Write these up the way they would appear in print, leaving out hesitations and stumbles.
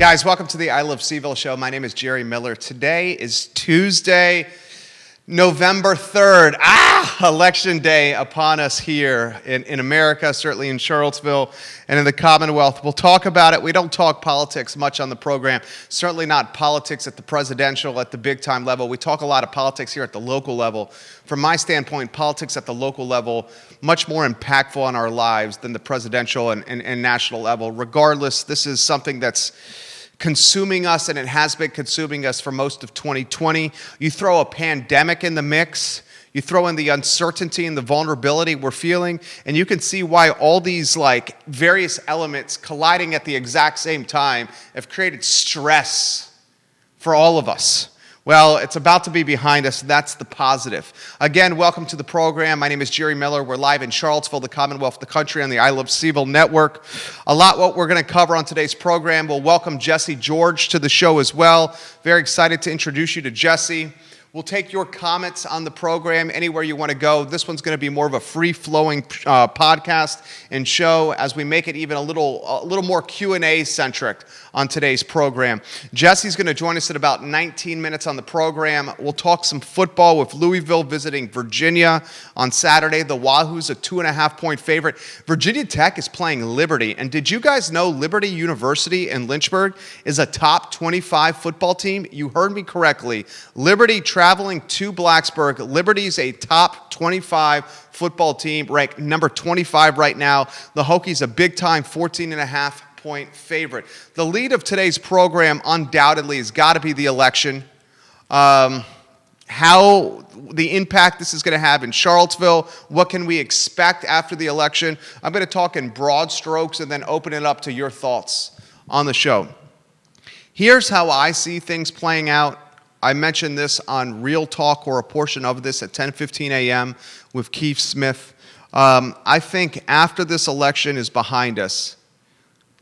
Guys, welcome to the I Love CVille show. My name is Jerry Miller. Today is Tuesday, November 3rd. Election day upon us here in America, certainly in Charlottesville and in the Commonwealth. We'll talk about it. We don't talk politics much on the program, certainly not politics at the presidential, at the big-time level. We talk a lot of politics here at the local level. From my standpoint, politics at the local level, much more impactful on our lives than the presidential and national level. Regardless, this is something that's consuming us, and it has been consuming us for most of 2020. You throw a pandemic in the mix, you throw in the uncertainty and the vulnerability we're feeling, and you can see why all these various elements colliding at the exact same time have created stress for all of us. Well, it's about to be behind us. That's the positive. Again, welcome to the program. My name is Jerry Miller. We're live in Charlottesville, the Commonwealth, the country, on the I Love CVille network. A lot what we're going to cover on today's program. We'll welcome Jesse George to the show as well. Very excited to introduce you to Jesse. We'll take your comments on the program anywhere you want to go. This one's going to be more of a free-flowing podcast and show as we make it even a little more Q&A centric on today's program. Jesse's going to join us in about 19 minutes on the program. We'll talk some football with Louisville visiting Virginia on Saturday. The Wahoos, a 2.5-point favorite. Virginia Tech is playing Liberty. And did you guys know Liberty University in Lynchburg is a top 25 football team? You heard me correctly. Liberty traveling to Blacksburg. Liberty's a top 25 football team, ranked number 25 right now. The Hokies a big-time 14.5-point favorite. The lead of today's program undoubtedly has got to be the election. How the impact this is going to have in Charlottesville, what can we expect after the election. I'm going to talk in broad strokes and then open it up to your thoughts on the show. Here's how I see things playing out. I mentioned this on Real Talk, or a portion of this, at 10:15 a.m. with Keith Smith. I think after this election is behind us,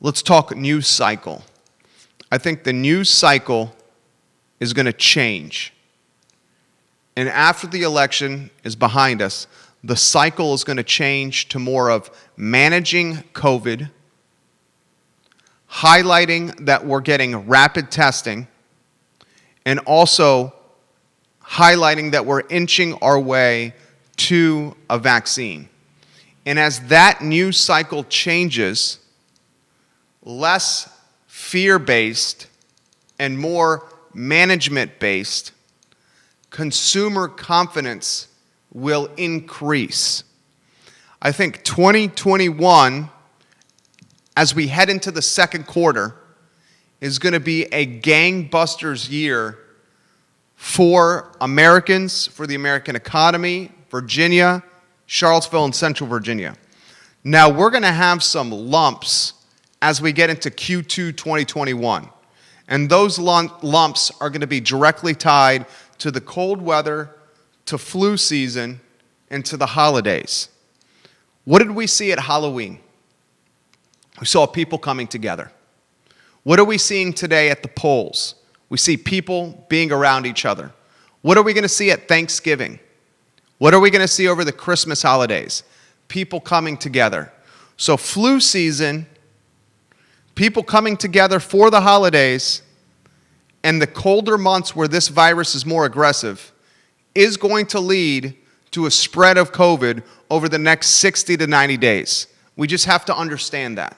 let's talk news cycle. I think the news cycle is going to change. And after the election is behind us, the cycle is going to change to more of managing COVID, highlighting that we're getting rapid testing, and also highlighting that we're inching our way to a vaccine. And as that news cycle changes, less fear-based and more management-based, consumer confidence will increase. I think 2021, as we head into the second quarter, is going to be a gangbusters year for Americans, for the American economy, Virginia, Charlottesville, and Central Virginia. Now, we're going to have some lumps as we get into Q2 2021. And those lumps are going to be directly tied to the cold weather, to flu season, and to the holidays. What did we see at Halloween? We saw people coming together. What are we seeing today at the polls? We see people being around each other. What are we going to see at Thanksgiving? What are we going to see over the Christmas holidays? People coming together. So flu season, people coming together for the holidays, and the colder months where this virus is more aggressive is going to lead to a spread of COVID over the next 60 to 90 days. We just have to understand that.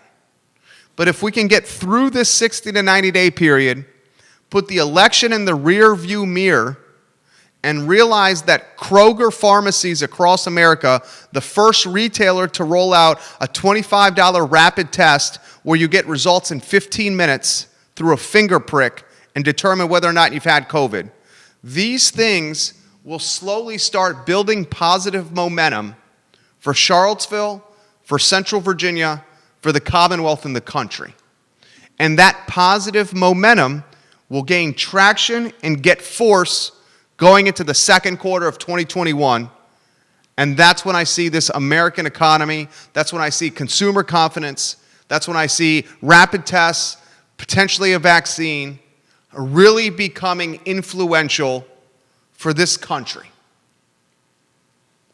But if we can get through this 60 to 90 day period, put the election in the rear view mirror, and realize that Kroger pharmacies across America, the first retailer to roll out a $25 rapid test where you get results in 15 minutes through a finger prick and determine whether or not you've had COVID. These things will slowly start building positive momentum for Charlottesville, for Central Virginia, for the Commonwealth and the country. And that positive momentum will gain traction and get force going into the second quarter of 2021. And that's when I see this American economy, that's when I see consumer confidence, that's when I see rapid tests, potentially a vaccine, really becoming influential for this country.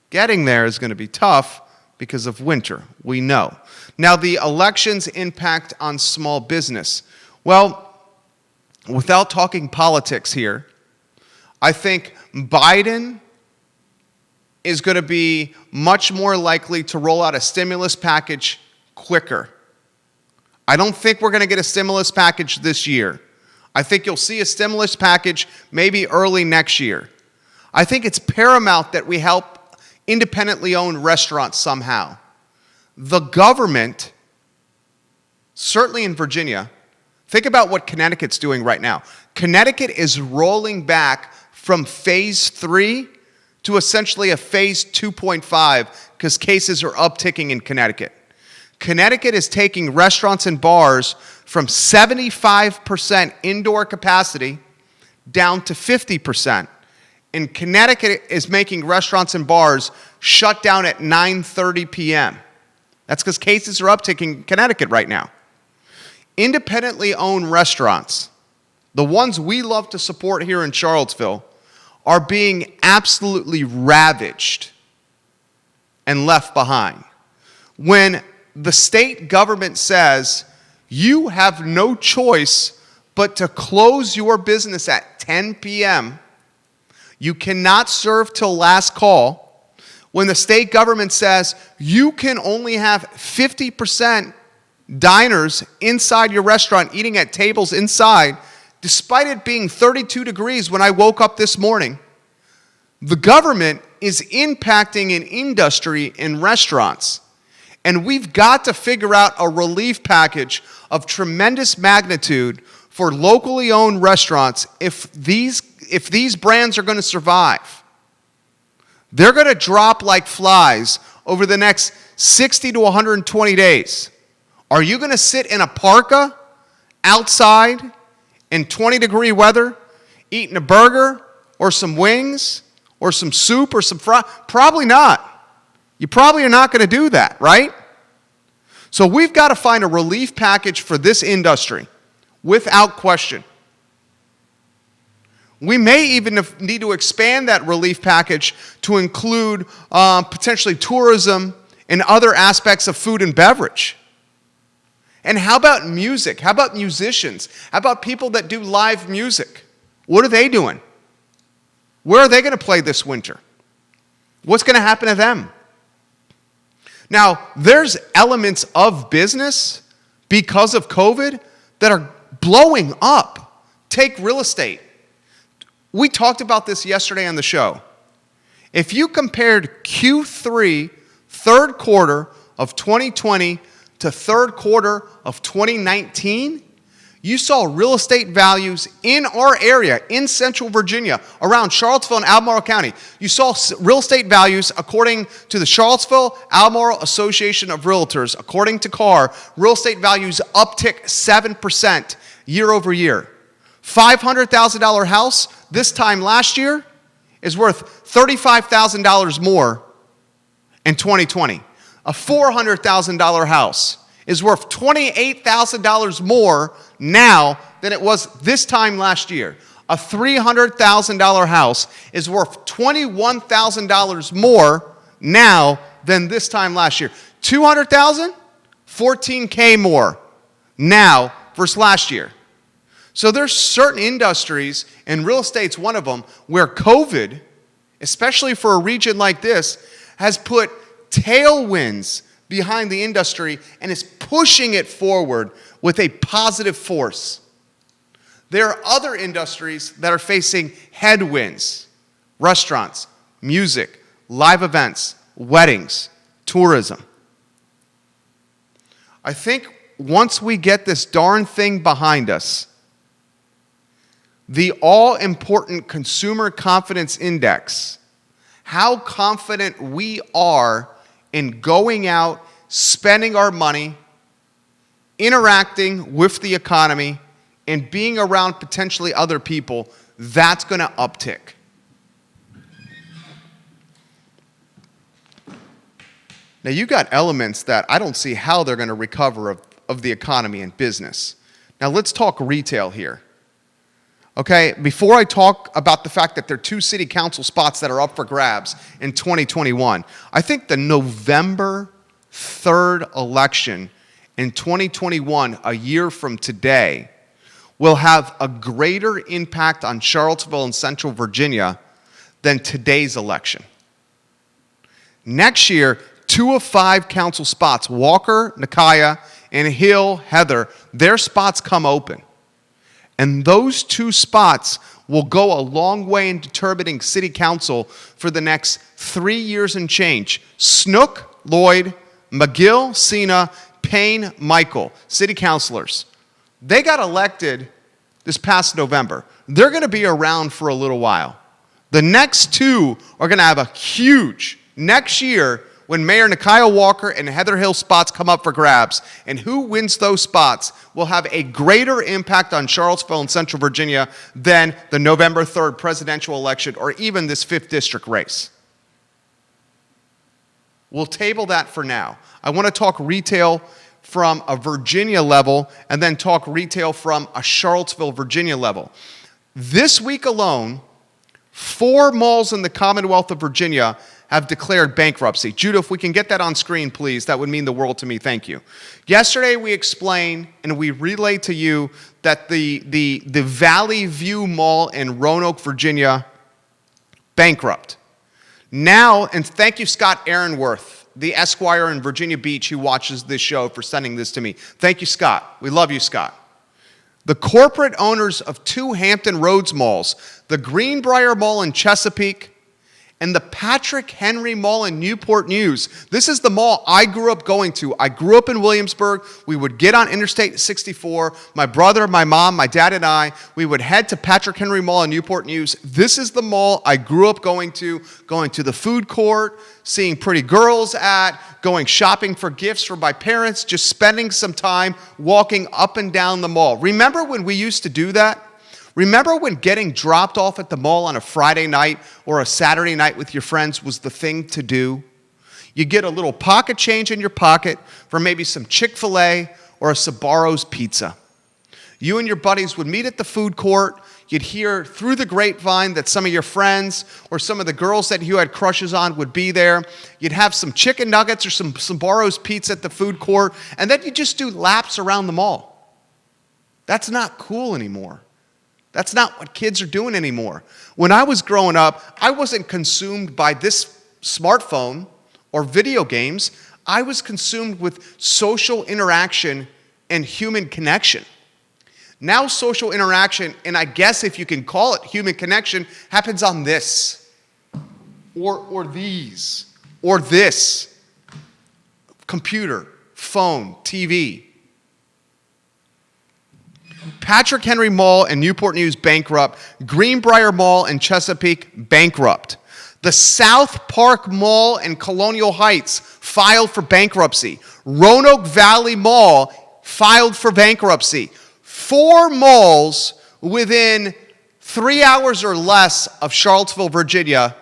Getting there is going to be tough because of winter, we know. Now, the election's impact on small business. Well, without talking politics here, I think Biden is going to be much more likely to roll out a stimulus package quicker. I don't think we're going to get a stimulus package this year. I think you'll see a stimulus package maybe early next year. I think it's paramount that we help independently owned restaurants somehow. The government, certainly in Virginia, think about what Connecticut's doing right now. Connecticut is rolling back from phase 3 to essentially a phase 2.5 because cases are upticking in Connecticut. Connecticut is taking restaurants and bars from 75% indoor capacity down to 50%. And Connecticut is making restaurants and bars shut down at 9:30 p.m. That's because cases are upticking in Connecticut right now. Independently owned restaurants, the ones we love to support here in Charlottesville, are being absolutely ravaged and left behind. When the state government says you have no choice but to close your business at 10 p.m., you cannot serve till last call. When the state government says you can only have 50% diners inside your restaurant eating at tables inside, despite it being 32 degrees when I woke up this morning, the government is impacting an industry in restaurants. And we've got to figure out a relief package of tremendous magnitude for locally owned restaurants if these brands are going to survive. They're going to drop like flies over the next 60 to 120 days. Are you going to sit in a parka outside in 20-degree weather, eating a burger or some wings or some soup or some fries? Probably not. You probably are not going to do that, right? So we've got to find a relief package for this industry, without question. We may even need to expand that relief package to include potentially tourism and other aspects of food and beverage. And how about music? How about musicians? How about people that do live music? What are they doing? Where are they going to play this winter? What's going to happen to them? Now, there's elements of business because of COVID that are blowing up. Take real estate. We talked about this yesterday on the show. If you compared Q3, third quarter of 2020 to third quarter of 2019, you saw real estate values in our area, in Central Virginia, around Charlottesville and Albemarle County. You saw real estate values, according to the Charlottesville Albemarle Association of Realtors, according to CAR, real estate values uptick 7% year over year. $500,000 house this time last year is worth $35,000 more in 2020. A $400,000 house is worth $28,000 more now than it was this time last year. A $300,000 house is worth $21,000 more now than this time last year. $200,000, $14K more now versus last year. So there's certain industries, and real estate's one of them, where COVID, especially for a region like this, has put tailwinds behind the industry and is pushing it forward with a positive force. There are other industries that are facing headwinds: restaurants, music, live events, weddings, tourism. I think once we get this darn thing behind us, the all-important Consumer Confidence Index, how confident we are in going out, spending our money, interacting with the economy, and being around potentially other people, that's going to uptick. Now, you got elements that I don't see how they're going to recover of the economy and business. Now, let's talk retail here. Okay, before I talk about the fact that there are 2 city council spots that are up for grabs in 2021, I think the November 3rd election in 2021, a year from today, will have a greater impact on Charlottesville and Central Virginia than today's election. Next year, 2 of 5 council spots, Walker, Nakaya, and Hill, Heather, their spots come open. And those 2 spots will go a long way in determining city council for the next 3 years and change. Snook, Lloyd, McGill, Cena, Payne, Michael, city councilors. They got elected this past November. They're going to be around for a little while. The next 2 are going to have a huge, next year, when Mayor Nakaya Walker and Heather Hill spots come up for grabs, and who wins those spots will have a greater impact on Charlottesville and Central Virginia than the November 3rd presidential election or even this 5th district race. We'll table that for now. I want to talk retail from a Virginia level and then talk retail from a Charlottesville, Virginia level. This week alone, 4 malls in the Commonwealth of Virginia have declared bankruptcy. Judah, if we can get that on screen, please, that would mean the world to me. Thank you. Yesterday, we explained and we relayed to you that the Valley View Mall in Roanoke, Virginia, bankrupt. Now, and thank you, Scott Aaronworth, the Esquire in Virginia Beach, who watches this show, for sending this to me. Thank you, Scott. We love you, Scott. The corporate owners of 2 Hampton Roads malls, the Greenbrier Mall in Chesapeake and the Patrick Henry Mall in Newport News. This is the mall I grew up going to. I grew up in Williamsburg. We would get on Interstate 64. My brother, my mom, my dad, and I, we would head to Patrick Henry Mall in Newport News. This is the mall I grew up going to the food court, seeing pretty girls at, going shopping for gifts for my parents, just spending some time walking up and down the mall. Remember when we used to do that? Remember when getting dropped off at the mall on a Friday night or a Saturday night with your friends was the thing to do? You get a little pocket change in your pocket for maybe some Chick-fil-A or a Sbarro's pizza. You and your buddies would meet at the food court. You'd hear through the grapevine that some of your friends or some of the girls that you had crushes on would be there. You'd have some chicken nuggets or some Sbarro's pizza at the food court, and then you just do laps around the mall. That's not cool anymore. That's not what kids are doing anymore. When I was growing up, I wasn't consumed by this smartphone or video games. I was consumed with social interaction and human connection. Now social interaction, and I guess if you can call it human connection, happens on this, or these, or this, computer, phone, TV. Patrick Henry Mall in Newport News, bankrupt. Greenbrier Mall in Chesapeake, bankrupt. The South Park Mall in Colonial Heights filed for bankruptcy. Roanoke Valley Mall filed for bankruptcy. 4 malls within 3 hours or less of Charlottesville, Virginia,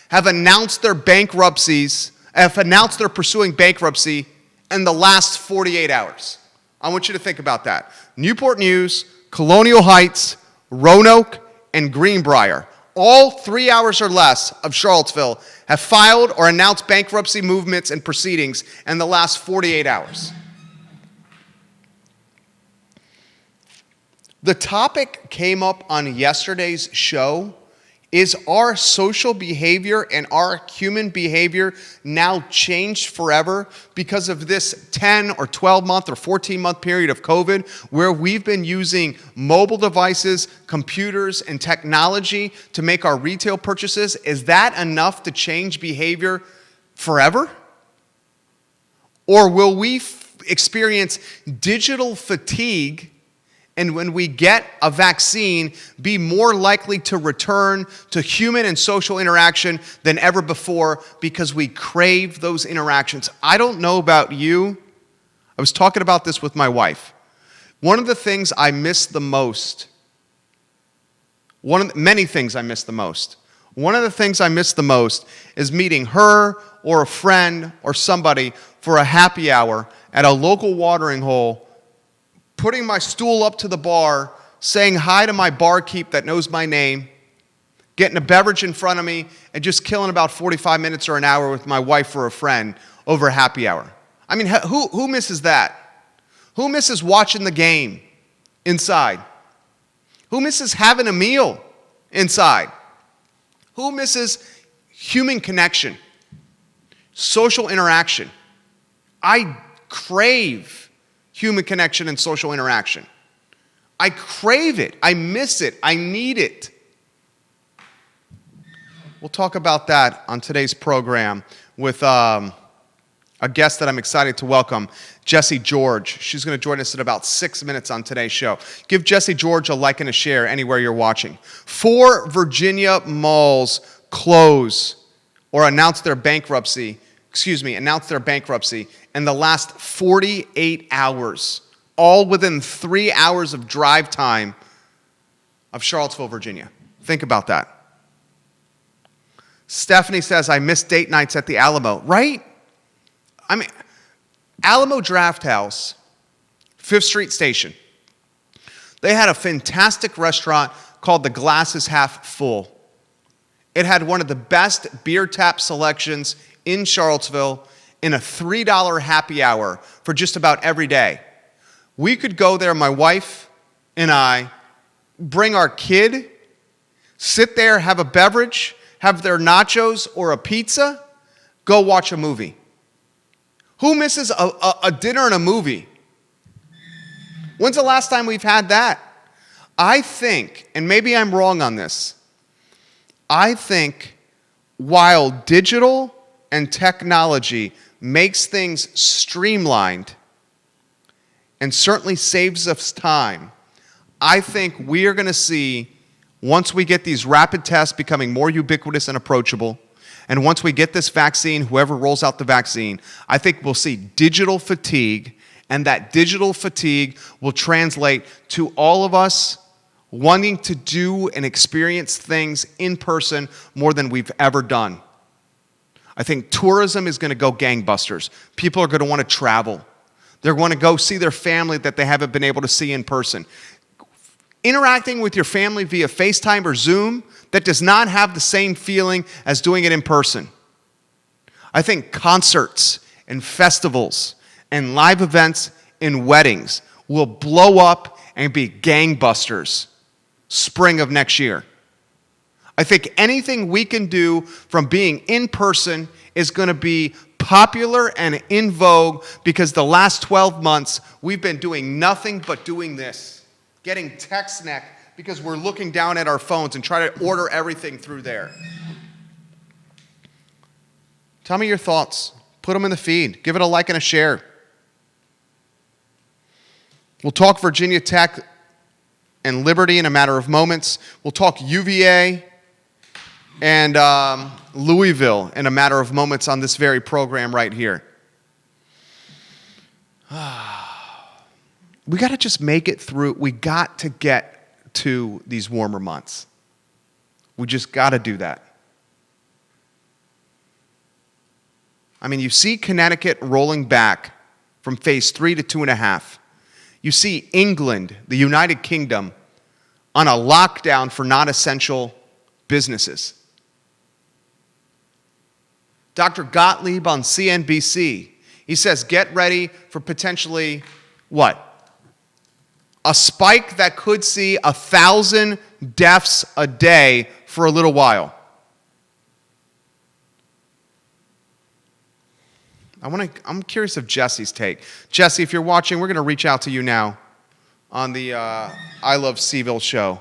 have announced their bankruptcies, have announced they're pursuing bankruptcy in the last 48 hours. I want you to think about that. Newport News, Colonial Heights, Roanoke, and Greenbrier, all 3 hours or less of Charlottesville, have filed or announced bankruptcy movements and proceedings in the last 48 hours. The topic came up on yesterday's show. Is our social behavior and our human behavior now changed forever because of this 10 or 12-month or 14-month period of COVID where we've been using mobile devices, computers, and technology to make our retail purchases? Is that enough to change behavior forever? Or will we experience digital fatigue, and when we get a vaccine, be more likely to return to human and social interaction than ever before because we crave those interactions? I don't know about you. I was talking about this with my wife. One of the things I miss the most, many things I miss the most. One of the things I miss the most is meeting her or a friend or somebody for a happy hour at a local watering hole, putting my stool up to the bar, saying hi to my barkeep that knows my name, getting a beverage in front of me, and just killing about 45 minutes or an hour with my wife or a friend over a happy hour. I mean, who misses that? Who misses watching the game inside? Who misses having a meal inside? Who misses human connection, social interaction? I crave human connection and social interaction. I crave it. I miss it. I need it. We'll talk about that on today's program with a guest that I'm excited to welcome, Jessie George. She's going to join us in about 6 minutes on today's show. Give Jessie George a like and a share anywhere you're watching. 4 Virginia malls close or announce their bankruptcy in the last 48 hours, all within 3 hours of drive time of Charlottesville, Virginia. Think about that. Stephanie says, I miss date nights at the Alamo. Right? I mean, Alamo Drafthouse, 5th Street Station. They had a fantastic restaurant called The Glass is Half Full. It had one of the best beer tap selections in Charlottesville in a $3 happy hour for just about every day. We could go there, my wife and I, bring our kid, sit there, have a beverage, have their nachos or a pizza, go watch a movie. Who misses a dinner and a movie? When's the last time we've had that? I think, and maybe I'm wrong on this, I think while digital and technology makes things streamlined and certainly saves us time, I think we are going to see, once we get these rapid tests becoming more ubiquitous and approachable, and once we get this vaccine, whoever rolls out the vaccine, I think we'll see digital fatigue, and that digital fatigue will translate to all of us wanting to do and experience things in person more than we've ever done. I think tourism is going to go gangbusters. People are going to want to travel. They're going to go see their family that they haven't been able to see in person. Interacting with your family via FaceTime or Zoom, that does not have the same feeling as doing it in person. I think concerts and festivals and live events and weddings will blow up and be gangbusters spring of next year. I think anything we can do from being in person is going to be popular and in vogue because the last 12 months we've been doing nothing but doing this, getting text neck because we're looking down at our phones and try to order everything through there. Tell me your thoughts. Put them in the feed. Give it a like and a share. We'll talk Virginia Tech and Liberty in a matter of moments. We'll talk UVA and Louisville in a matter of moments on this very program right here. We got to just make it through. We got to get to these warmer months. We just got to do that. I mean, you see Connecticut rolling back from phase 3 to 2.5. You see England, the United Kingdom, on a lockdown for non-essential businesses. Dr. Gottlieb on CNBC, he says, get ready for potentially, what? A spike that could see 1,000 deaths a day for a little while. I'm curious of Jessie's take. Jessie, if you're watching, we're going to reach out to you now on the I Love Seville show.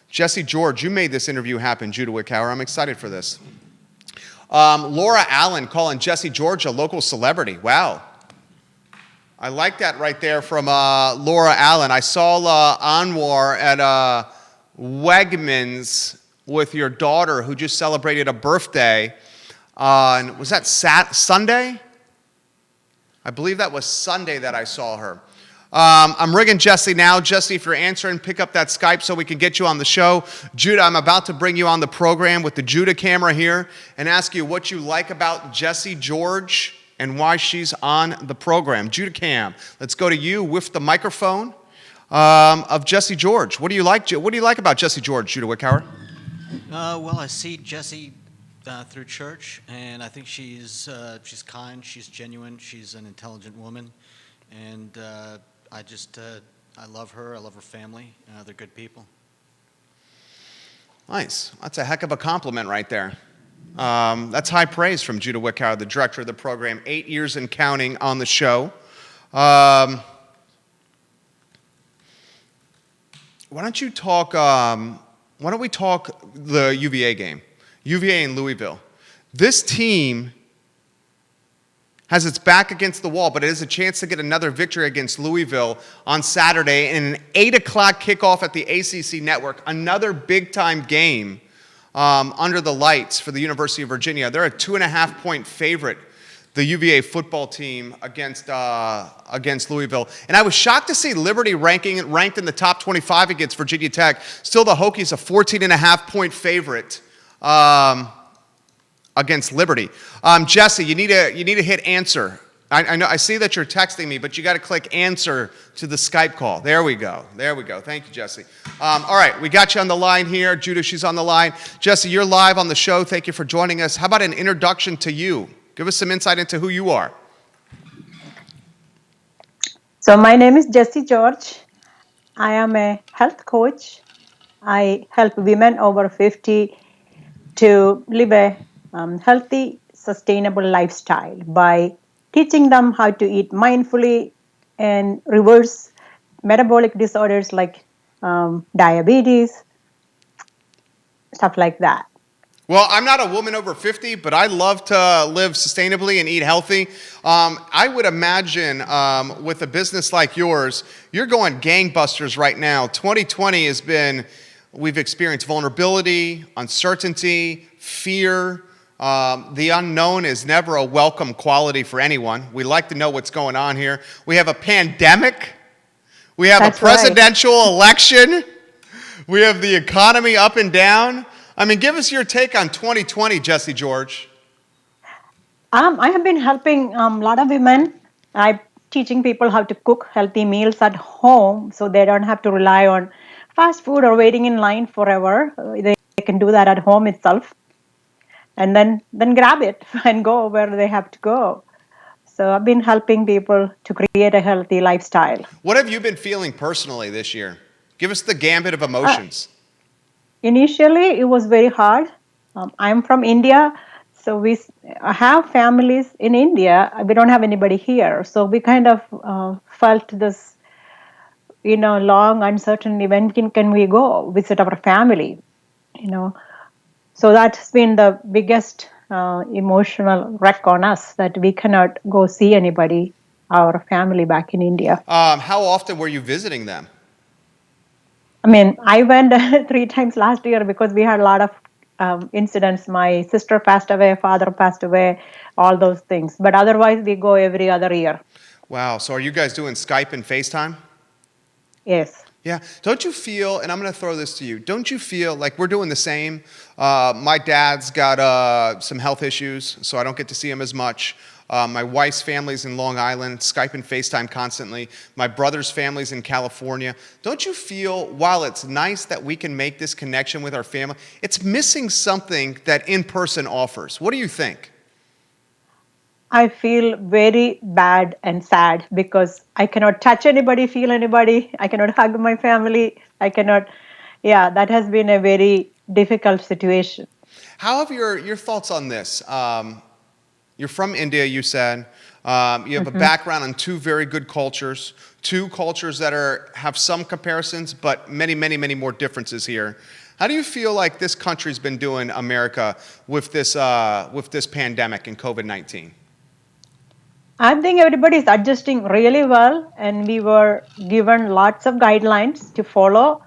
Jessie George, you made this interview happen, Judah Wickhauer. I'm excited for this. Laura Allen calling Jessie George a local celebrity. Wow. I like that right there from Laura Allen. I saw Anwar at Wegmans with your daughter who just celebrated a birthday on, was that Sunday? I believe that was Sunday that I saw her. I'm rigging Jessie now. Jessie, if you're answering, pick up that Skype so we can get you on the show. Judah, I'm about to bring you on the program with the Judah camera here and ask you what you like about Jessie George and why she's on the program. Judah Cam, let's go to you with the microphone of Jessie George. What do you like about Jessie George, Judah Wickhauer? Well, I see Jessie through church, and I think she's kind, she's genuine, she's an intelligent woman, and I love her. I love her family. They're good people. Nice. That's a heck of a compliment right there. That's high praise from Judah Wickow, the director of the program, 8 years and counting on the show. Why don't you talk? Why don't we talk the UVA game? UVA in Louisville. This team has its back against the wall, but it has a chance to get another victory against Louisville on Saturday in an 8 o'clock kickoff at the ACC Network. Another big-time game under the lights for the University of Virginia. They're a 2.5-point favorite, the UVA football team against Louisville. And I was shocked to see Liberty ranked in the top 25 against Virginia Tech. Still, the Hokies a 14.5-point favorite against Liberty. Jesse, you need to hit answer. I know I see that you're texting me, but you got to click answer to the Skype call. There we go. Thank you, Jesse. All right, we got you on the line here. Judah, she's on the line. Jesse, you're live on the show. Thank you for joining us. How about an introduction to you? Give us some insight into who you are. So my name is Jessie George. I am a health coach. I help women over 50 to live a healthy, sustainable lifestyle by teaching them how to eat mindfully and reverse metabolic disorders like diabetes, stuff like that. Well, I'm not a woman over 50, but I love to live sustainably and eat healthy. I would imagine with a business like yours, you're going gangbusters right now. 2020 has been, we've experienced vulnerability, uncertainty, fear. The unknown is never a welcome quality for anyone. We like to know what's going on here. We have a pandemic. We have That's a presidential election. We have the economy up and down. I mean, give us your take on 2020, Jessie George. I have been helping a lot of women. I'm teaching people how to cook healthy meals at home so they don't have to rely on fast food or waiting in line forever. They can do that at home itself and then grab it and go where they have to go. So I've been helping people to create a healthy lifestyle. What have you been feeling personally this year? Give us the gambit of emotions. Initially, it was very hard. I'm from India, so we have families in India. We don't have anybody here, so we kind of felt this, long uncertainty. When can we go visit our family? So that's been the biggest emotional wreck on us that we cannot go see anybody, our family back in India. How often were you visiting them? I mean, I went 3 times last year because we had a lot of incidents. My sister passed away, father passed away, all those things. But otherwise, we go every other year. Wow. So are you guys doing Skype and FaceTime? Yes. Yeah. Don't you feel, and I'm going to throw this to you, don't you feel like we're doing the same? My dad's got some health issues, so I don't get to see him as much. My wife's family's in Long Island, Skype and FaceTime constantly. My brother's family's in California. Don't you feel, while it's nice that we can make this connection with our family, it's missing something that in-person offers? What do you think? I feel very bad and sad because I cannot touch anybody, feel anybody. I cannot hug my family. That has been a very difficult situation. How have your thoughts on this? You're from India, you said. You have a background in 2 very good cultures, 2 cultures that have some comparisons, but many, many, many more differences here. How do you feel like this country's been doing, America, with this pandemic and COVID-19? I think everybody is adjusting really well, and we were given lots of guidelines to follow,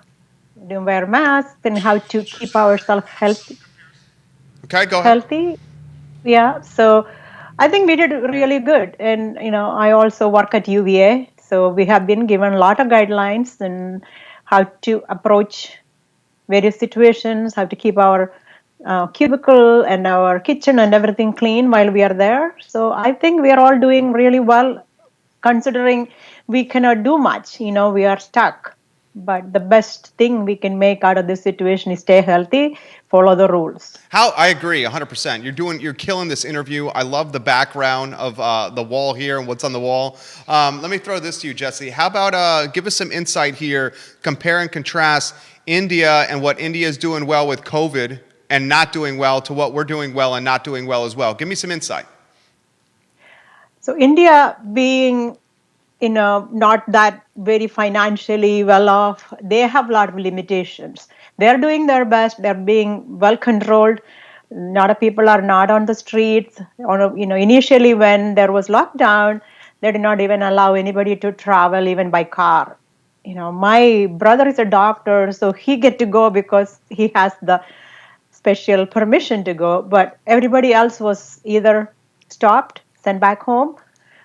to wear masks, and how to keep ourselves healthy. Okay, go ahead. Healthy, yeah. So I think we did really good, and I also work at UVA, so we have been given a lot of guidelines and how to approach various situations, how to keep our cubicle and our kitchen and everything clean while we are there. So I think we are all doing really well, considering we cannot do much. We are stuck. But the best thing we can make out of this situation is stay healthy, follow the rules. I agree 100%. You're killing this interview. I love the background of the wall here and what's on the wall. Let me throw this to you, Jesse. How about give us some insight here, compare and contrast India and what India is doing well with COVID and not doing well to what we're doing well and not doing well as well. Give me some insight. So India being not that very financially well off, they have a lot of limitations. They're doing their best. They're being well controlled. A lot of people are not on the streets. Initially when there was lockdown, they did not even allow anybody to travel even by car. My brother is a doctor, so he get to go because he has the special permission to go. But everybody else was either stopped, sent back home,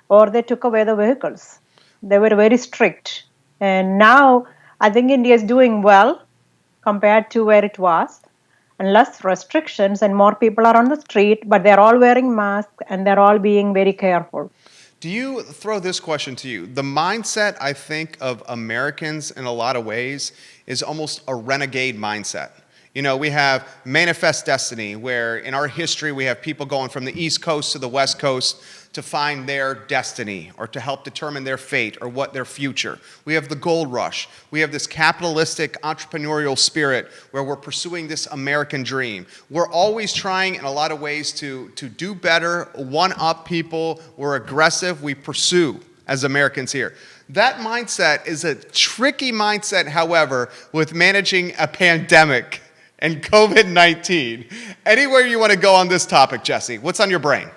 or they took away the vehicles. They were very strict. And now I think India is doing well compared to where it was, and less restrictions and more people are on the street, but they're all wearing masks and they're all being very careful. Do you throw this question to you? The mindset, I think, of Americans in a lot of ways is almost a renegade mindset. We have manifest destiny, where in our history we have people going from the East Coast to the West Coast to find their destiny or to help determine their fate or what their future. We have the gold rush. We have this capitalistic entrepreneurial spirit where we're pursuing this American dream. We're always trying in a lot of ways to do better, one-up people. We're aggressive. We pursue as Americans here. That mindset is a tricky mindset, however, with managing a pandemic and COVID-19. Anywhere you want to go on this topic, Jesse? What's on your brain?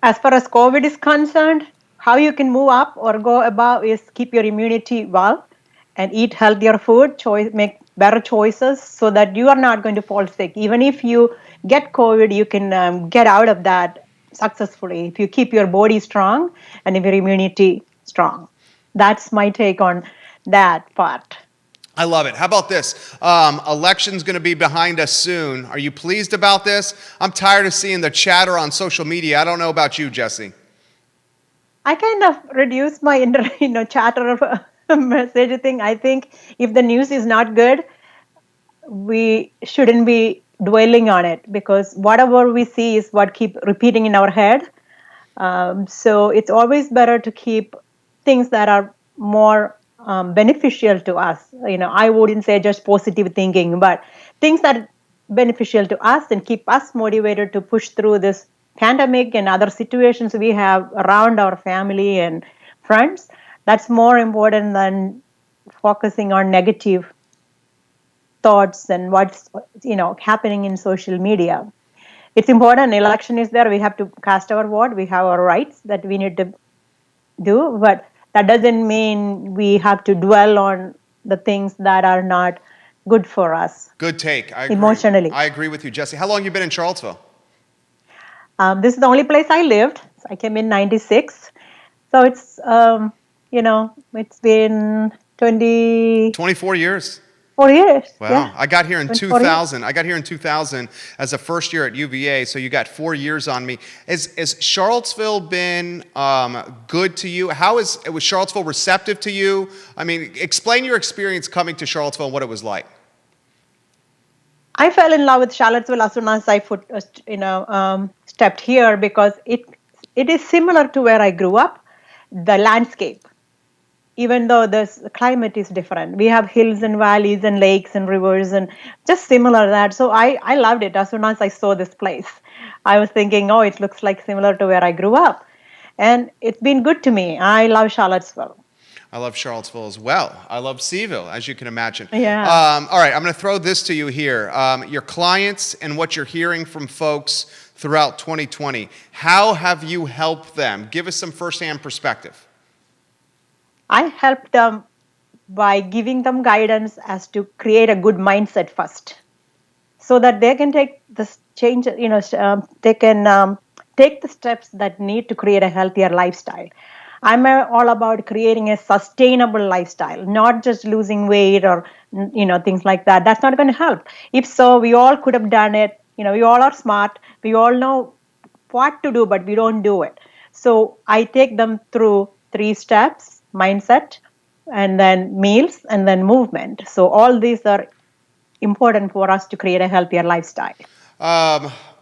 As far as COVID is concerned, how you can move up or go above is keep your immunity well and eat healthier food, make better choices so that you are not going to fall sick. Even if you get COVID, you can get out of that successfully if you keep your body strong and if your immunity strong. That's my take on that part. I love it. How about this? Election's going to be behind us soon. Are you pleased about this? I'm tired of seeing the chatter on social media. I don't know about you, Jesse. I kind of reduced my chatter message thing. I think if the news is not good, we shouldn't be dwelling on it because whatever we see is what keep repeating in our head. So it's always better to keep things that are more beneficial to us. I wouldn't say just positive thinking, but things that are beneficial to us and keep us motivated to push through this pandemic and other situations we have around our family and friends. That's more important than focusing on negative thoughts and what's happening in social media. It's important. Election is there. We have to cast our vote. We have our rights that we need to do, but that doesn't mean we have to dwell on the things that are not good for us. Good take. I agree. Emotionally. I agree with you, Jesse. How long have you been in Charlottesville? This is the only place I lived. I came in '96. So it's, it's been 24 years. 4 years. Wow. Yeah. I got here in 2000. I got here in 2000 as a first year at UVA, so you got 4 years on me. Has Charlottesville been good to you? Was Charlottesville receptive to you? I mean, explain your experience coming to Charlottesville and what it was like. I fell in love with Charlottesville as soon as I stepped here because it is similar to where I grew up, the landscape. Even though the climate is different. We have hills and valleys and lakes and rivers and just similar to that. So I loved it as soon as I saw this place. I was thinking, it looks like similar to where I grew up. And it's been good to me. I love Charlottesville. I love Charlottesville as well. I love Seaville, as you can imagine. Yeah. All right, I'm going to throw this to you here. Your clients and what you're hearing from folks throughout 2020, how have you helped them? Give us some firsthand perspective. I help them by giving them guidance as to create a good mindset first so that they can take this change, they can take the steps that need to create a healthier lifestyle. I'm all about creating a sustainable lifestyle, not just losing weight or, things like that. That's not going to help. If so, we all could have done it. We all are smart. We all know what to do, but we don't do it. So I take them through 3 steps. Mindset, and then meals, and then movement. So all these are important for us to create a healthier lifestyle.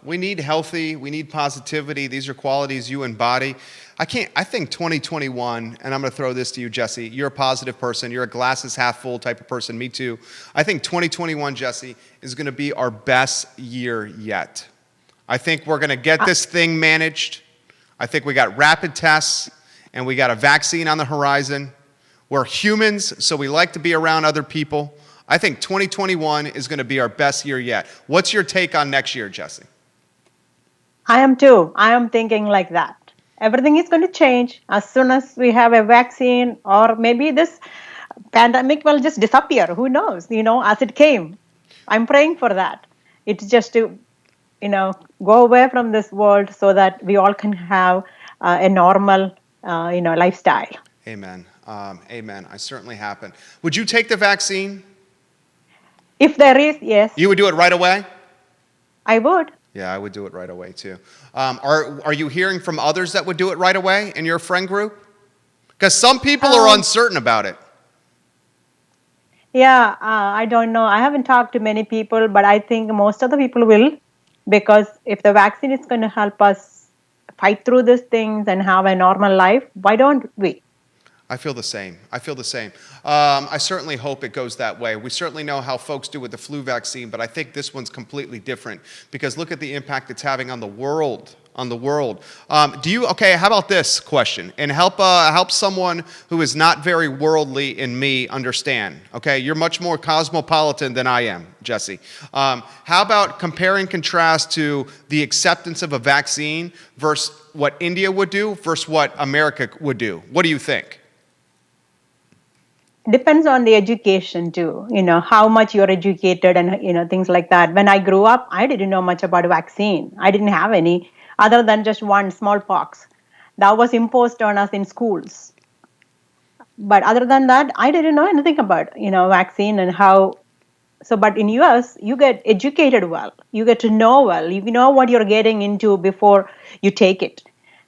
We need healthy, we need positivity. These are qualities you embody. I think 2021, and I'm going to throw this to you, Jesse. You're a positive person. You're a glasses half full type of person. Me too. I think 2021, Jesse, is going to be our best year yet. I think we're going to get this thing managed. I think we got rapid tests, and we got a vaccine on the horizon. We're humans, so we like to be around other people. I think 2021 is going to be our best year yet. What's your take on next year, Jesse? I am too. I am thinking like that. Everything is going to change as soon as we have a vaccine, or maybe this pandemic will just disappear. Who knows? As it came. I'm praying for that. It's just to, go away from this world so that we all can have a normal, lifestyle. Amen. Amen. I certainly happen. Would you take the vaccine? If there is, yes. You would do it right away? I would. Yeah, I would do it right away too. Are you hearing from others that would do it right away in your friend group? Because some people are uncertain about it. Yeah, I don't know. I haven't talked to many people, but I think most of the people will, because if the vaccine is going to help us fight through these things and have a normal life, why don't we? I feel the same. I certainly hope it goes that way. We certainly know how folks do with the flu vaccine, but I think this one's completely different because look at the impact it's having on the world. Okay, how about this question? And help someone who is not very worldly in me understand. Okay, you're much more cosmopolitan than I am, Jesse. How about compare and contrast to the acceptance of a vaccine versus what India would do versus what America would do? What do you think? Depends on the education too, how much you're educated and, things like that. When I grew up, I didn't know much about vaccine. I didn't have any other than just one smallpox that was imposed on us in schools. But other than that, I didn't know anything about, vaccine and how. So, but in US, you get educated well. You get to know well. You know what you're getting into before you take it.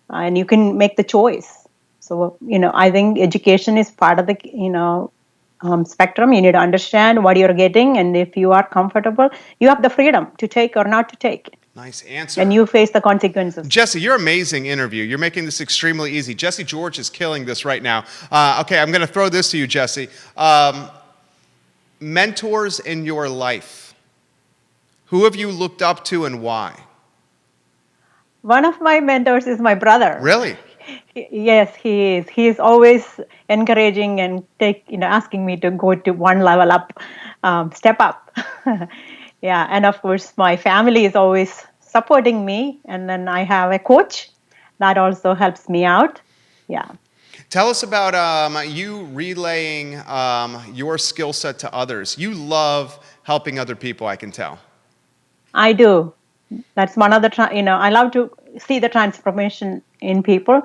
And you can make the choice. So, I think education is part of the, spectrum. You need to understand what you're getting. And if you are comfortable, you have the freedom to take or not to take. Nice answer. And you face the consequences. Jesse, you're an amazing interview. You're making this extremely easy. Jesse George is killing this right now. Okay, I'm going to throw this to you, Jesse. Mentors in your life. Who have you looked up to and why? One of my mentors is my brother. Really? Yes, he is. He is always encouraging and asking me to go to one level up, step up. Yeah, and of course, my family is always supporting me. And then I have a coach that also helps me out. Yeah. Tell us about you relaying your skill set to others. You love helping other people, I can tell. I do. That's one of the, I love to see the transformation in people.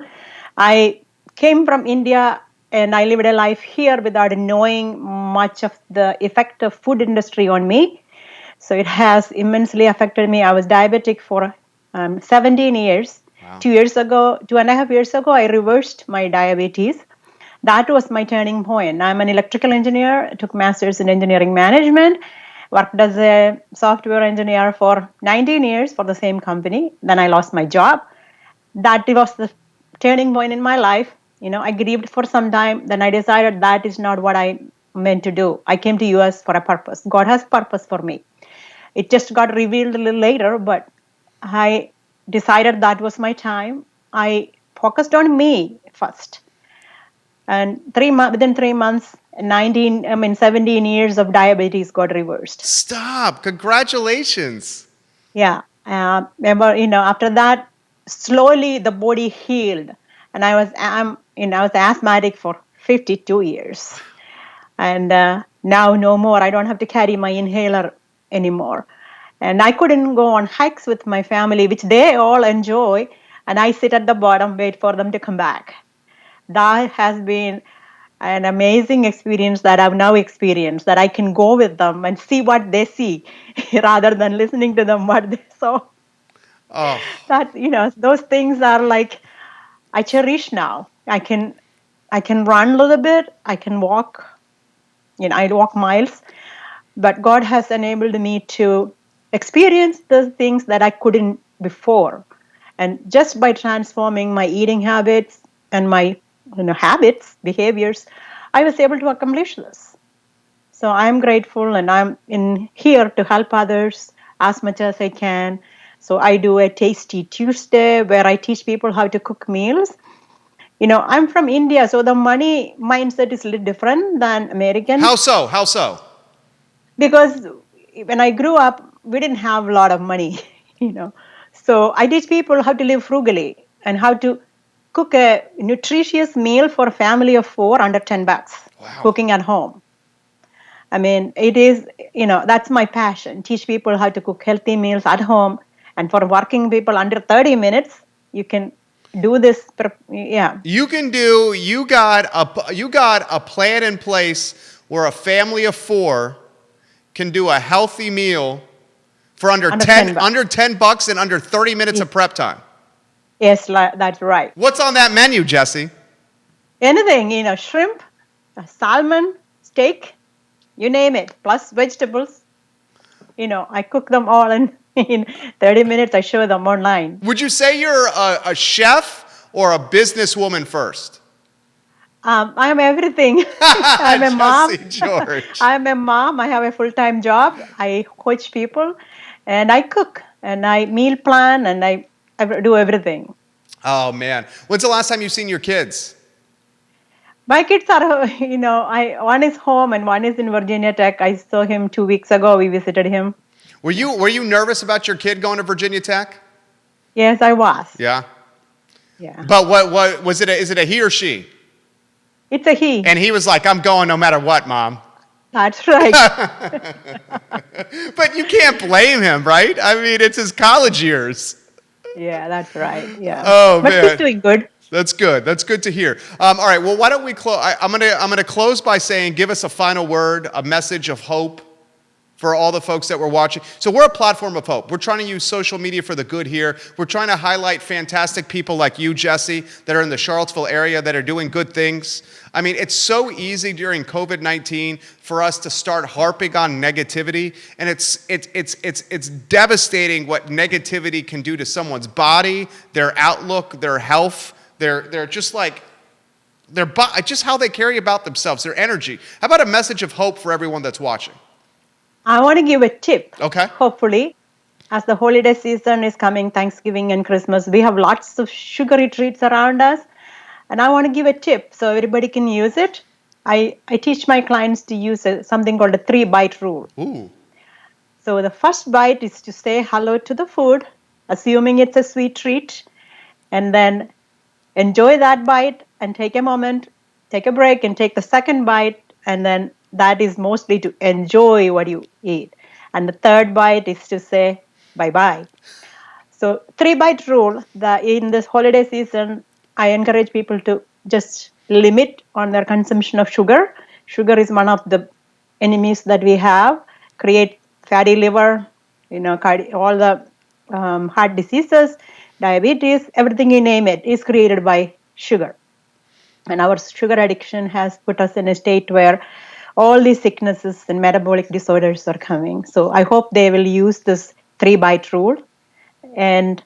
I came from India and I lived a life here without knowing much of the effect of food industry on me. So it has immensely affected me. I was diabetic for 17 years. Wow. 2.5 years ago, I reversed my diabetes. That was my turning point. I'm an electrical engineer, took master's in engineering management, worked as a software engineer for 19 years for the same company. Then I lost my job. That was the turning point in my life. I grieved for some time. Then I decided that is not what I meant to do. I came to US for a purpose. God has purpose for me. It just got revealed a little later, but I decided that was my time. I focused on me first. And within 3 months, 17 years of diabetes got reversed. Stop! Congratulations. Yeah. After that, slowly the body healed, and I was asthmatic for 52 years, and now no more. I don't have to carry my inhaler anymore, and I couldn't go on hikes with my family, which they all enjoy, and I sit at the bottom, wait for them to come back. That has been an amazing experience that I've now experienced, that I can go with them and see what they see rather than listening to them what they saw. That, those things are like, I cherish now. I I can run a little bit. I can walk. I walk miles. But God has enabled me to experience the things that I couldn't before. And just by transforming my eating habits and my habits, behaviors, I was able to accomplish this. So I'm grateful, and I'm in here to help others as much as I can. So I do a Tasty Tuesday where I teach people how to cook meals. I'm from India, so the money mindset is a little different than American. How so? How so? Because when I grew up, we didn't have a lot of money, So I teach people how to live frugally and how to cook a nutritious meal for a family of 4 under $10. Wow. Cooking at home. I mean, it is, that's my passion. Teach people how to cook healthy meals at home. And for working people under 30 minutes, you can do this. Yeah. You got a plan in place where a family of 4 can do a healthy meal for under $10 and under 30 minutes of prep time. Yes, that's right. What's on that menu, Jesse? Anything, shrimp, salmon, steak, you name it, plus vegetables. I cook them all in 30 minutes. I show them online. Would you say you're a chef or a businesswoman first? I am everything. I'm a mom. Jesse George. I'm a mom. I have a full-time job. I coach people, and I cook, and I meal plan, and I do everything. Oh, man. When's the last time you've seen your kids? My kids are, one is home and one is in Virginia Tech. I saw him 2 weeks ago. We visited him. Were you nervous about your kid going to Virginia Tech? Yes, I was. Yeah. Yeah. But what was it? Is it a he or she? It's a he. And he was like, "I'm going no matter what, Mom." That's right. But you can't blame him, right? I mean, it's his college years. Yeah, that's right. Yeah. Oh, but man. he's doing good. That's good. That's good to hear. All right. Well, why don't we close? I'm gonna close by saying, give us a final word, a message of hope for all the folks that were watching. So we're a platform of hope. We're trying to use social media for the good here. We're trying to highlight fantastic people like you, Jesse, that are in the Charlottesville area that are doing good things. I mean, it's so easy during COVID-19 for us to start harping on negativity, and it's devastating what negativity can do to someone's body, their outlook, their health. They're just like just how they carry about themselves, their energy. How about a message of hope for everyone that's watching? I want to give a tip. Okay. Hopefully, as the holiday season is coming, Thanksgiving and Christmas, we have lots of sugary treats around us. And I want to give a tip so everybody can use it. I teach my clients to use something called a 3-bite rule. Ooh. So the first bite is to say hello to the food, assuming it's a sweet treat, and then enjoy that bite and take a moment, take a break and take the second bite, and then that is mostly to enjoy what you eat. And the third bite is to say bye-bye. So 3-bite rule, in this holiday season, I encourage people to just limit on their consumption of sugar. Sugar is one of the enemies that we have, create fatty liver, all the heart diseases, diabetes, everything you name it is created by sugar. And our sugar addiction has put us in a state where all these sicknesses and metabolic disorders are coming. So I hope they will use this 3-bite rule and,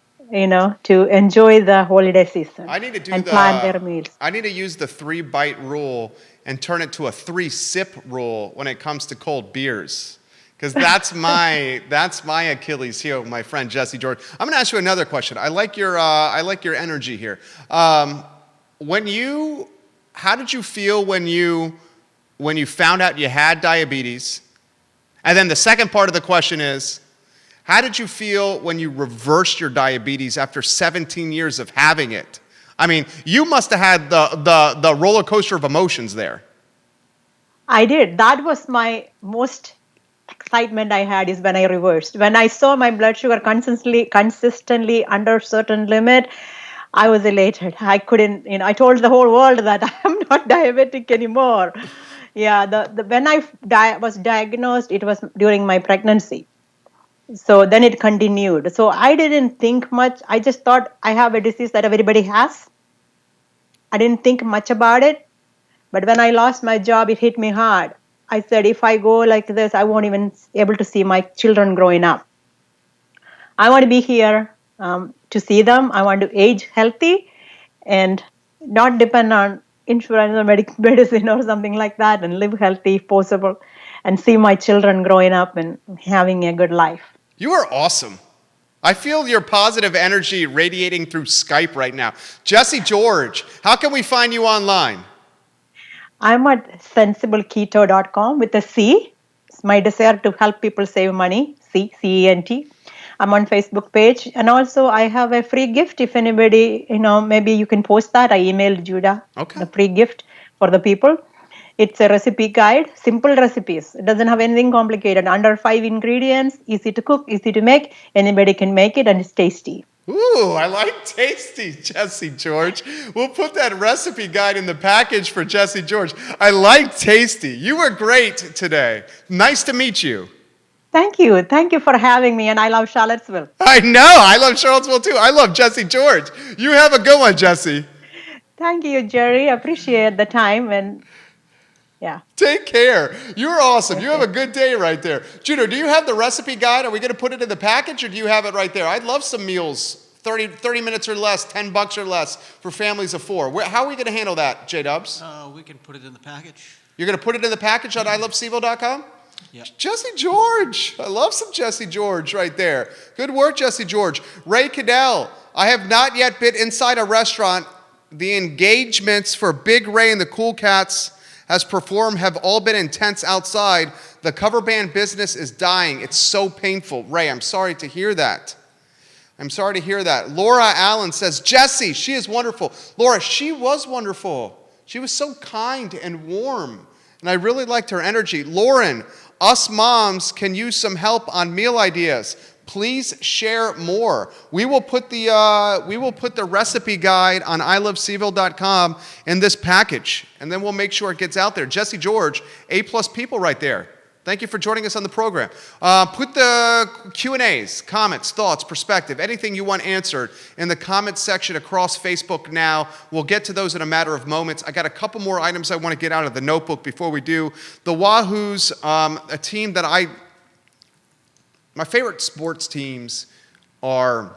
to enjoy the holiday season. I need to plan their meals. I need to use the 3-bite rule and turn it to a 3-sip rule when it comes to cold beers. Because that's my Achilles heel, my friend Jesse George. I'm going to ask you another question. I like your energy here. How did you feel when you found out you had diabetes? And then the second part of the question is, how did you feel when you reversed your diabetes after 17 years of having it? I mean, you must have had the roller coaster of emotions there. I did. That was my most excitement I had is when I reversed. When I saw my blood sugar consistently under a certain limit, I was elated. I couldn't, I told the whole world that I am not diabetic anymore. Yeah, when I was diagnosed, it was during my pregnancy. So then it continued. So I didn't think much. I just thought I have a disease that everybody has. I didn't think much about it. But when I lost my job, it hit me hard. I said, if I go like this, I won't even able to see my children growing up. I want to be here to see them. I want to age healthy and not depend on insurance or medicine or something like that, and live healthy if possible, and see my children growing up and having a good life. You are awesome. I feel your positive energy radiating through Skype right now. Jessie George, how can we find you online? I'm at sensibleketo.com with a C. It's my desire to help people save money, C-E-N-T. I'm on Facebook page. And also I have a free gift if anybody, maybe you can post that. I emailed Judah Okay. the free gift for the people. It's a recipe guide, simple recipes. It doesn't have anything complicated. Under 5 ingredients, easy to cook, easy to make. Anybody can make it and it's tasty. Ooh, I like tasty, Jessie George. We'll put that recipe guide in the package for Jessie George. I like tasty. You were great today. Nice to meet you. Thank you. Thank you for having me. And I love Charlottesville. I know. I love Charlottesville too. I love Jessie George. You have a good one, Jessie. Thank you, Jerry. Appreciate the time. And yeah. Take care. You're awesome. You have a good day right there. Judah, do you have the recipe guide? Are we going to put it in the package or do you have it right there? I'd love some meals, 30 minutes or less, $10 or less for families of 4. How are we going to handle that, J-Dubs? We can put it in the package. You're going to put it in the package on iloveseville.com? Yeah. Jessie George. I love some Jessie George right there. Good work, Jessie George. Ray Cadell. I have not yet been inside a restaurant. The engagements for Big Ray and the Cool Cats has performed have all been intense outside. The cover band business is dying. It's so painful. Ray, I'm sorry to hear that. I'm sorry to hear that. Laura Allen says, Jessie, she is wonderful. Laura, she was wonderful. She was so kind and warm. And I really liked her energy. Lauren, us moms can use some help on meal ideas. Please share more. We will put the recipe guide on iloveseville.com in this package, and then we'll make sure it gets out there. Jessie George, A+ people right there. Thank you for joining us on the program. Put the Q&As, comments, thoughts, perspective, anything you want answered in the comments section across Facebook now. We'll get to those in a matter of moments. I got a couple more items I want to get out of the notebook before we do. The Wahoos, a team that my favorite sports teams are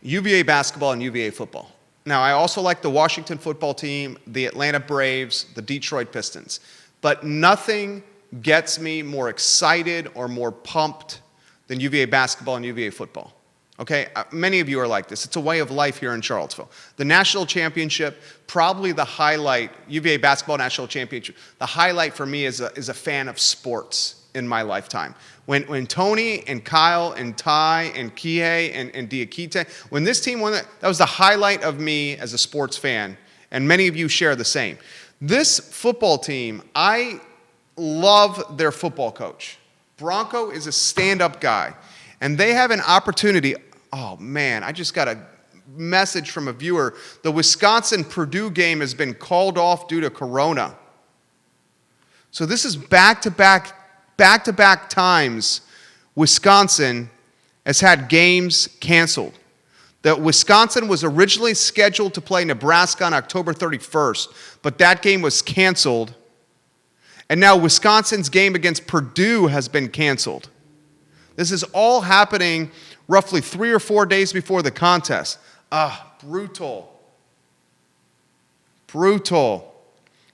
UVA basketball and UVA football. Now, I also like the Washington football team, the Atlanta Braves, the Detroit Pistons. But nothing gets me more excited or more pumped than UVA basketball and UVA football. Okay? Many of you are like this. It's a way of life here in Charlottesville. The national championship, probably the highlight, UVA basketball national championship, the highlight for me as a fan of sports in my lifetime. When Tony and Kyle and Ty and Kihei and Diakite, when this team won, that was the highlight of me as a sports fan, and many of you share the same. This football team, I love their football coach. Bronco is a stand-up guy, and they have an opportunity. Oh, man, I just got a message from a viewer. The Wisconsin-Purdue game has been called off due to corona. So this is back-to-back times Wisconsin has had games canceled. That Wisconsin was originally scheduled to play Nebraska on October 31st, but that game was canceled. And now Wisconsin's game against Purdue has been canceled. This is all happening roughly 3 or 4 days before the contest. Brutal. Brutal.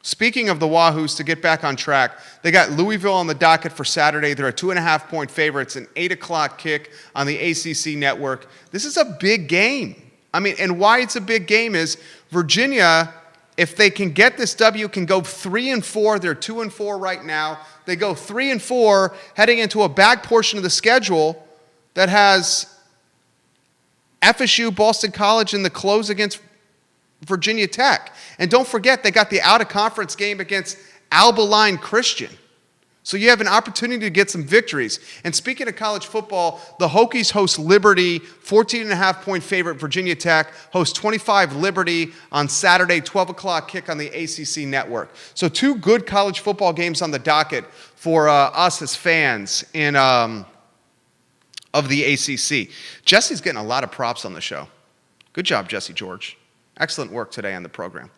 Speaking of the Wahoos, to get back on track, they got Louisville on the docket for Saturday. They're a 2.5-point favorite. It's an 8 o'clock kick on the ACC network. This is a big game. I mean, and why it's a big game is Virginia, if they can get this W, can go 3-4. They're 2-4 right now. They go 3-4 heading into a back portion of the schedule that has FSU, Boston College in the close against Virginia Tech. And don't forget, they got the out-of-conference game against Alba Christian. So you have an opportunity to get some victories. And speaking of college football, the Hokies host Liberty, 14.5-point favorite. Virginia Tech hosts 25 Liberty on Saturday, 12 o'clock kick on the ACC network. So 2 good college football games on the docket for us as fans of the ACC. Jesse's getting a lot of props on the show. Good job, Jessie George. Excellent work today on the program.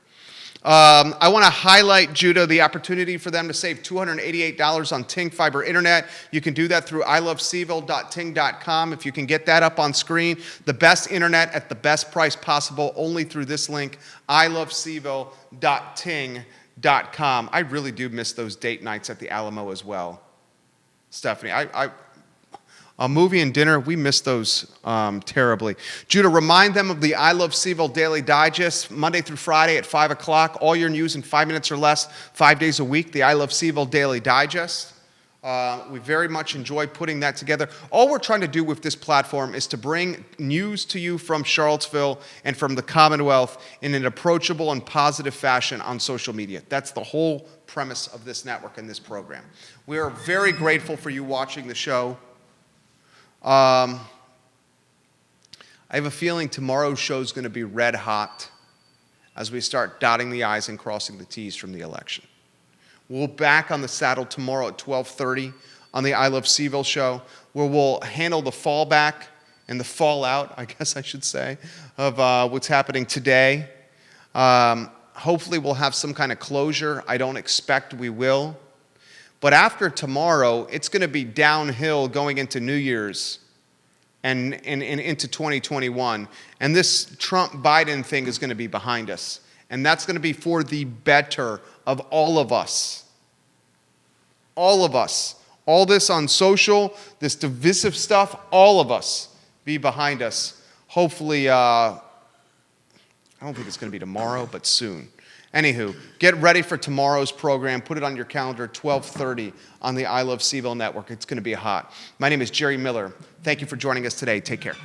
I want to highlight, Judah, the opportunity for them to save $288 on Ting Fiber Internet. You can do that through iloveseville.ting.com. If you can get that up on screen, the best internet at the best price possible, only through this link, iloveseville.ting.com. I really do miss those date nights at the Alamo as well. Stephanie, a movie and dinner, we miss those terribly. Judah, remind them of the I Love Seville Daily Digest, Monday through Friday at 5 o'clock. All your news in 5 minutes or less, 5 days a week, the I Love Seville Daily Digest. We very much enjoy putting that together. All we're trying to do with this platform is to bring news to you from Charlottesville and from the Commonwealth in an approachable and positive fashion on social media. That's the whole premise of this network and this program. We are very grateful for you watching the show. I have a feeling tomorrow's show is going to be red hot as we start dotting the I's and crossing the T's from the election. We'll be back on the saddle tomorrow at 12:30 on the I Love Seville show, where we'll handle the fallback and the fallout, I guess I should say, of what's happening today. Hopefully we'll have some kind of closure. I don't expect we will. But after tomorrow, it's going to be downhill going into New Year's and into 2021. And this Trump-Biden thing is going to be behind us. And that's going to be for the better of all of us. All of us. All this on social, this divisive stuff, all of us be behind us. Hopefully, I don't think it's going to be tomorrow, but soon. Anywho, get ready for tomorrow's program. Put it on your calendar, 12:30 on the I Love Seville Network. It's going to be hot. My name is Jerry Miller. Thank you for joining us today. Take care.